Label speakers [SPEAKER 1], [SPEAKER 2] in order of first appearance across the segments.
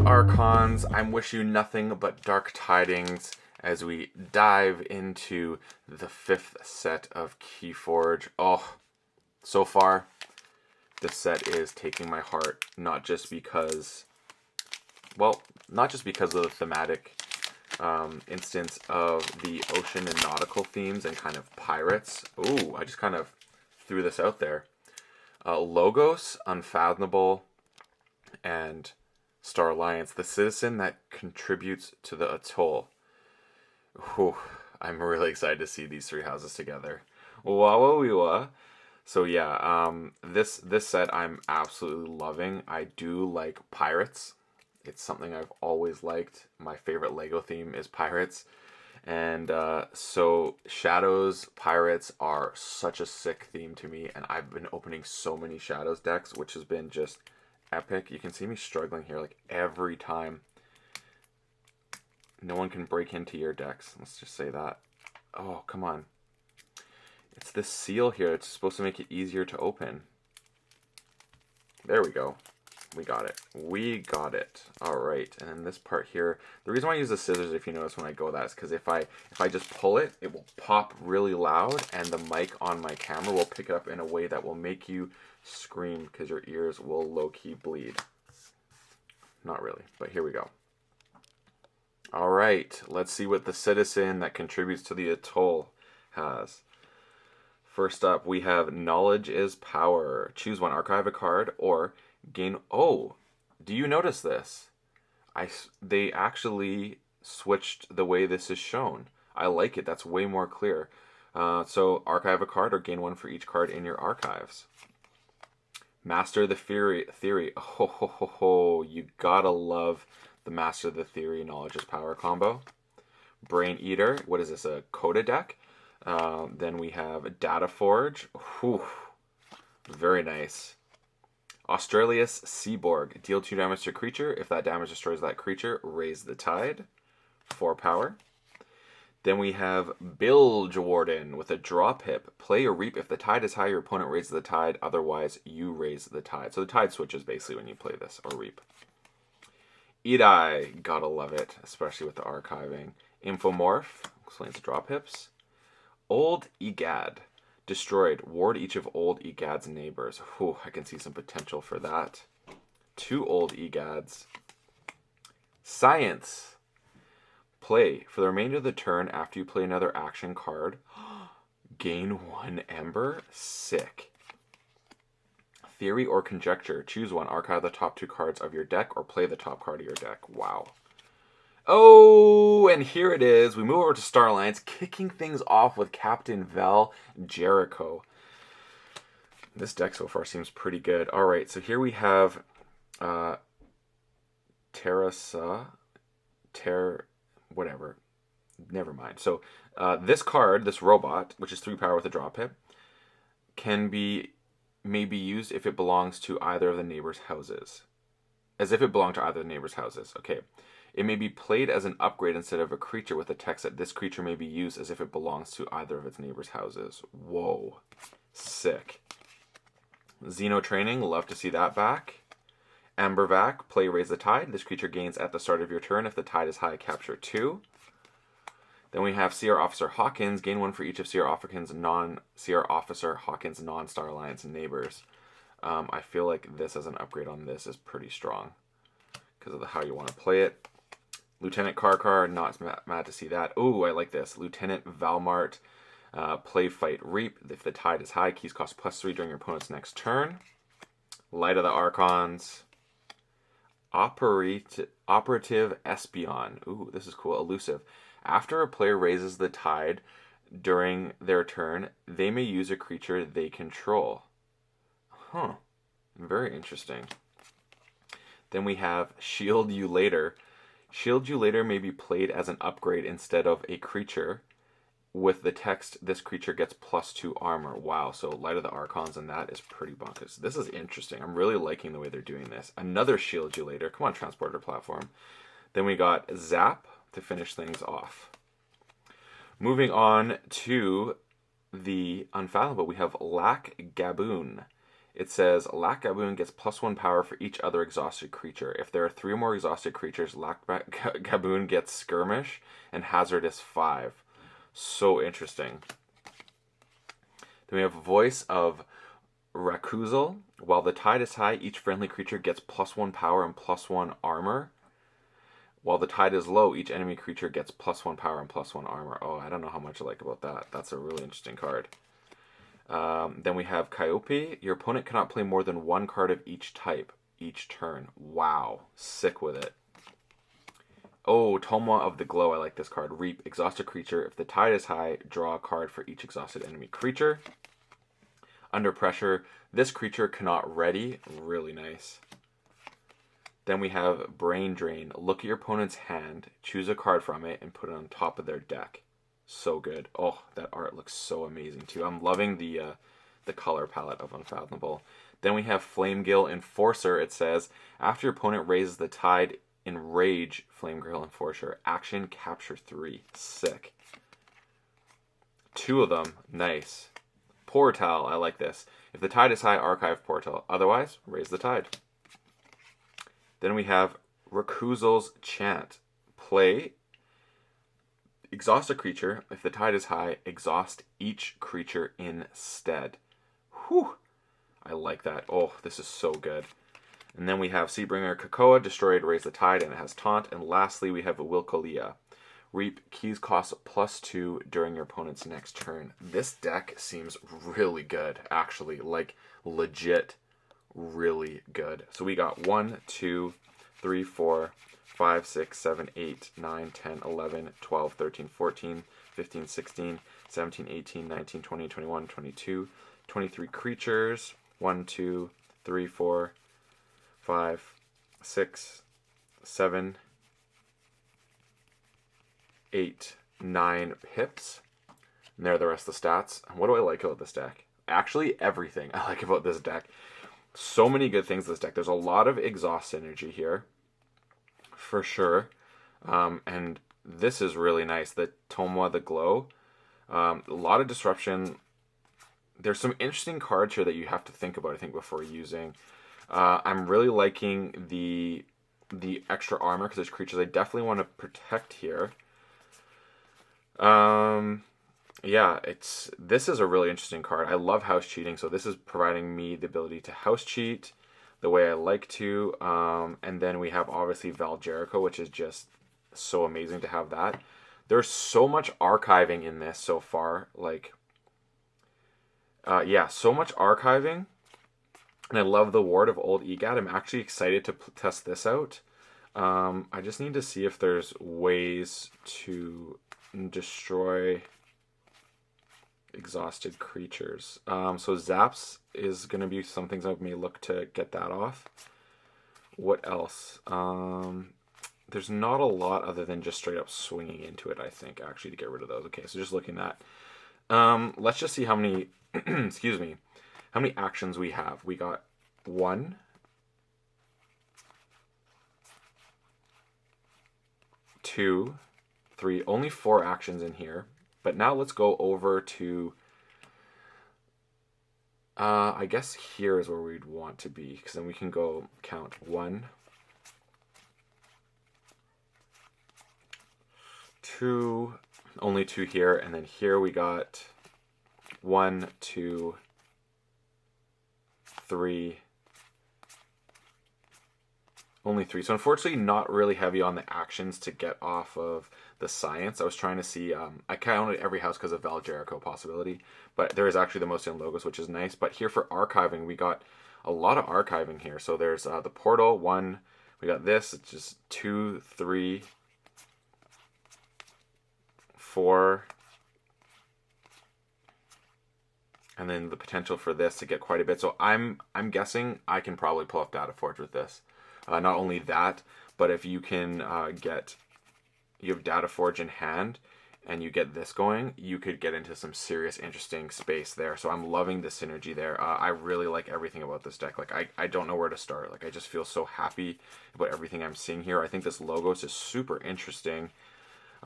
[SPEAKER 1] Archons, I'm wishing you nothing but dark tidings as we dive into the 5th set of KeyForge. Oh, so far, this set is taking my heart, not just because of the thematic instance of the ocean and nautical themes and kind of pirates. Ooh, I just kind of threw this out there. Logos, Unfathomable, and Star Alliance, the citizen that contributes to the atoll. Whew, I'm really excited to see these three houses together. Wawawiwa. So yeah, this set I'm absolutely loving. I do like pirates. It's something I've always liked. My favorite Lego theme is pirates. And so Shadows Pirates are such a sick theme to me, and I've been opening so many Shadows decks, which has been just epic. You can see me struggling here like every time. No one can break into your decks. Let's just say that. Oh, come on. It's this seal here. It's supposed to make it easier to open. There we go. We got it. We got it. All right. And then this part here, the reason why I use the scissors, if you notice when I go that, is because if I just pull it, it will pop really loud, and the mic on my camera will pick it up in a way that will make you scream because your ears will low-key bleed. Not really, but here we go. All right. Let's see what the citizen that contributes to the atoll has. First up, we have Knowledge is Power. Choose one, archive a card, or gain... Oh, do you notice this? They actually switched the way this is shown. I like it. That's way more clear. So archive a card or gain one for each card in your archives. Master the Theory. Ho, ho, ho, ho. You gotta love the Master the Theory Knowledge is Power combo. Brain Eater. What is this? A Coda deck? Then we have Data Forge. Whew. Very nice. Australia's Seaborg. Deal 2 damage to a creature. If that damage destroys that creature, raise the tide. 4 power. Then we have Bilge Warden with a draw pip. Play or reap. If the tide is high, your opponent raises the tide. Otherwise, you raise the tide. So the tide switches basically when you play this or reap. Edai. Gotta love it, especially with the archiving. Infomorph. Explains the draw pips. Old Egad. Destroyed. Ward each of Old Egad's neighbors. Whew, I can see some potential for that. 2 Old Egads. Science. Play. For the remainder of the turn, after you play another action card, gain 1 Ember. Sick. Theory or Conjecture. Choose one. Archive the top 2 cards of your deck or play the top card of your deck. Wow. Oh, and here it is. We move over to Star Alliance, kicking things off with Captain Val Jericho. This deck so far seems pretty good. All right, so here we have whatever. Never mind. So this card, this robot, which is 3 power with a draw pip, may be used if it belongs to either of the neighbors' houses. As if it belonged to either of the neighbors' houses. Okay. It may be played as an upgrade instead of a creature with the text that this creature may be used as if it belongs to either of its neighbors' houses. Whoa. Sick. Xeno Training, love to see that back. Ambervac, play Raise the Tide. This creature gains at the start of your turn. If the tide is high, capture 2. Then we have CR Officer Hawkins, gain 1 for each of CR Officer Hawkins non-Star Alliance neighbors. I feel like this as an upgrade on this is pretty strong because of how you want to play it. Lieutenant Karkar, not mad to see that. Ooh, I like this. Lieutenant Valmart, play Fight Reap. If the tide is high, keys cost +3 during your opponent's next turn. Light of the Archons. Operative Espion. Ooh, this is cool. Elusive. After a player raises the tide during their turn, they may use a creature they control. Huh. Very interesting. Then we have Shield You Later. Shield You Later may be played as an upgrade instead of a creature. With the text, this creature gets +2 armor. Wow, so Light of the Archons and that is pretty bonkers. This is interesting. I'm really liking the way they're doing this. Another Shield You Later. Come on, Transporter platform. Then we got Zap to finish things off. Moving on to the Unfathomable, we have Lack Gaboon. It says, Lack Gaboon gets +1 power for each other exhausted creature. If there are 3 or more exhausted creatures, Lack Gaboon gets Skirmish and Hazardous 5. So interesting. Then we have Voice of Recusal. While the tide is high, each friendly creature gets +1 power and +1 armor. While the tide is low, each enemy creature gets +1 power and +1 armor. Oh, I don't know how much I like about that. That's a really interesting card. Then we have Calliope. Your opponent cannot play more than 1 card of each type each turn. Wow. Sick with it. Oh, Toma of the Glow. I like this card. Reap. Exhausted creature. If the tide is high, draw a card for each exhausted enemy creature. Under pressure, this creature cannot ready. Really nice. Then we have Brain Drain. Look at your opponent's hand, choose a card from it, and put it on top of their deck. So good. Oh, that art looks so amazing too. I'm loving the color palette of Unfathomable. Then we have Flamegill Enforcer. It says, after your opponent raises the tide, enrage Flamegill Enforcer. Action, capture 3. Sick. 2 of them. Nice. Portal. I like this. If the tide is high, archive Portal. Otherwise, raise the tide. Then we have Recusal's Chant. Play. Exhaust a creature. If the tide is high, exhaust each creature instead. Whew. I like that. Oh, this is so good. And then we have Seabringer Kakoa. Destroyed, raise the tide, and it has taunt. And lastly, we have Wilkolia. Reap. Keys cost +2 during your opponent's next turn. This deck seems really good, actually. Like, legit really good. So we got 1, 2, 3, 4, 5, 6, 7, 8, 9, 10, 11, 12, 13, 14, 15, 16, 17, 18, 19, 20, 21, 22, 23 creatures. 1, 2, 3, 4, 5, 6, 7, 8, 9 pips. And there are the rest of the stats. What do I like about this deck? Actually, everything I like about this deck. So many good things in this deck. There's a lot of exhaust synergy here, for sure. And this is really nice. The Toma the Glow. A lot of disruption. There's some interesting cards here that you have to think about, I think, before using. I'm really liking the extra armor because there's creatures I definitely want to protect here. Yeah, this is a really interesting card. I love house cheating, so this is providing me the ability to house cheat the way I like to. And then we have obviously Val Jericho, which is just so amazing to have that. There's so much archiving in this so far. Like, yeah, so much archiving. And I love the Ward of Old Egad. I'm actually excited to test this out. I just need to see if there's ways to destroy exhausted creatures. So Zaps is going to be some things I may look to get that off. What else? There's not a lot other than just straight up swinging into it, I think, actually, to get rid of those. Okay, so just looking at let's just see how many excuse me, how many actions we have. We got 1, 2, 3, only 4 actions in here. But now let's go over to, I guess here is where we'd want to be, because then we can go count 1, 2, only 2 here, and then here we got 1, 2, 3, only 3. So unfortunately not really heavy on the actions to get off of the science. I was trying to see, I counted every house because of Val Jericho possibility, but there is actually the most in logos, which is nice. But here for archiving, we got a lot of archiving here. So there's the portal, 1, we got this, it's just 2, 3, 4, and then the potential for this to get quite a bit. So I'm guessing I can probably pull off DataForge with this. Not only that, but if you can you have DataForge in hand and you get this going, you could get into some serious interesting space there. So I'm loving the synergy there. I really like everything about this deck. Like, I don't know where to start. Like, I just feel so happy about everything I'm seeing here. I think this logo is just super interesting.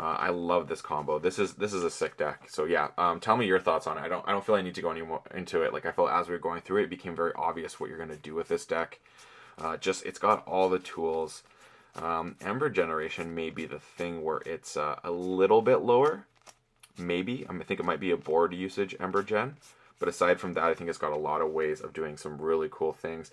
[SPEAKER 1] I love this combo. This is a sick deck. So yeah, tell me your thoughts on it. I don't feel I need to go any more into it. Like I felt as we were going through it, it became very obvious what you're gonna do with this deck. Just it's got all the tools. Ember Generation may be the thing where it's a little bit lower. Maybe I think it might be a board usage Ember Gen, but aside from that, I think it's got a lot of ways of doing some really cool things.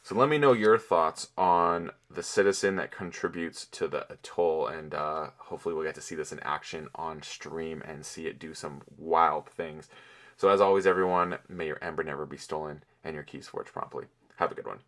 [SPEAKER 1] So let me know your thoughts on the citizen that contributes to the atoll, and hopefully we'll get to see this in action on stream and see it do some wild things. So as always, everyone, may your ember never be stolen and your keys forged promptly. Have a good one.